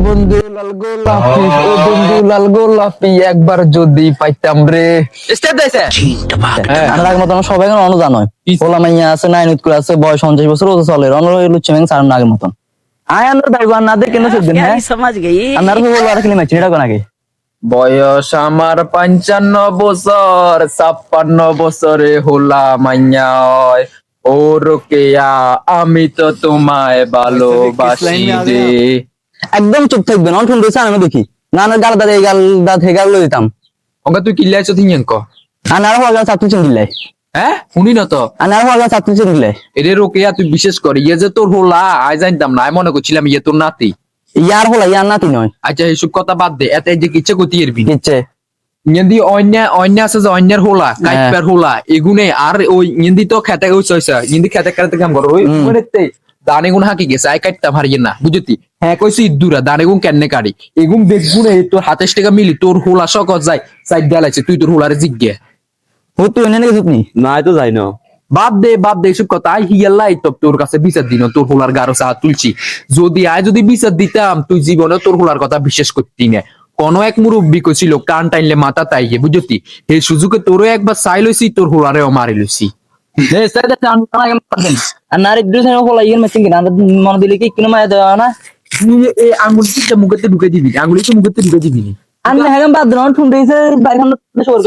বন্ধু লাল গোলাপি, ও বন্ধু লাল গোলাপি, একবার যদি পাইতাম রে। স্টেপ দিয়েছে আর মতো সবাই অনুদান হয়। ওলা মাইয়া আছে, নাইন করে আছে, বয়স 50 বছর, ও চলে লুচ্ছেন সার আগের মতন। আয় আমরা ভাইবান না দেখে সেদিন। হ্যাঁ সমাজ গেই আমরা তো বলবো আর কি মাইছি এটা কোন আগে। বয়স আমার 55 বছর, 56 বছরে হোলা মাইয়া হয়। ও রোকেয়া আমি তো তোমায় ভালোবাসি রে। একদম চুপ থাকবেন, অন শুনতেছে আমি দেখি না না গাল দাঁড়িয়ে গাল দাঁত হে গাল দিতাম। ওকে তুই কিল্লাই আছো তিন ক আনার হওয়া গেল ছাত্র চিনলে। হ্যাঁ শুনি না তো আনার হওয়া গেল ছাত্র চিনলে। এরে রোকেয়া তুই বিশেষ করে ইয়ে যে তোর হোলা আই জানতাম না, আমি মনে করছিলাম ইয়ে তোর নাতি। ইয়ার হোলা ইয়ার নাতি নয়। আচ্ছা এইসব কথা বাদ দে, এত যে কিচ্ছে গতি এরবি কিচ্ছে ইয়েন্দি অন্য আছে যে অন্যের হোলা কাইপার হোলা এগুনে আর ওই ইয়েন্দি তো খেতে হইছে ইয়েন্দি খেতে খেতে কাম করো ওই মনেতে দানে গুণ হাকি গেছে আই কাটতা পারিয়ে না বুঝতি। হ্যাঁ কইছি ইদুরা দানে গুণ কেনে কাটি এগুন দেখগুনে তোর হাতের টাকা মিলি তোর হোলা সকত যায় সাইড দেলাইছে তুই তোর হোলারে জিজ্ঞে ও তুই এনে গেছিস নি না তো যাই না। বাদ দে এসব কথা। আই হিয়ালাই তো তোর কাছে বিচার দিন তোর হোলার গারো চা তুলছি। যদি আয় যদি বিচার দিতাম তুই জীবনে তোর হোলার কথা বিশ্বাস করতি না। কোন এক মুরব্বী কইছিল কান টাইনলে মাথা তাইয়ে বুঝতি। এই সুযোগে তোরও একবার চাই লইছি, তোর হোলারেও মারি লইছি। মনে দিলে কি কোনো মায়া দেওয়া না আঙুলিটা মুখেতে ঢুকে দিবি, আঙুলিটা মুখেতে ঢুকে দিবি। আমি হ্যাঁ বাদ শুনতেছে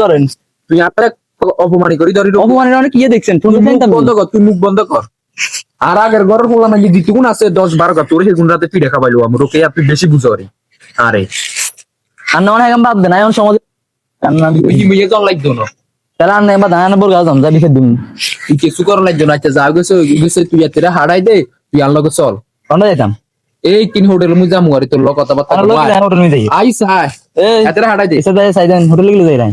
করেন তুই আপনার অপমানি করি ধরি অপমানি অনেক ইয়ে দেখছেন বন্ধ কর, তুই মুখ বন্ধ কর। আর আগের ঘরের হোলা নাকি দিতুন আছে 10-12 কা তোর সেগুন রাতে পিঠে খাবাইলো আমার ওকে তুই বেশি বুঝো রে। আরে আন্না অনেক বাদ দেন এখন সমাজ কান্না মিয়ে জল লাগতো না তাহলে আন্না বা ধানা বল গাছ যা লিখে দিন তুই কিছু কর লাগতো না। আচ্ছা যা গেছে তুই এতটা হারাই দে, তুই আনলকে চল কোনটা যাইতাম এই কিন হোটেল মু যামু আর তোর কথা বার্তা হোটেল নি যাই আইস হাই এতটা হারাই দে এসে যাই সাইদেন হোটেলে গেলে যাই রাই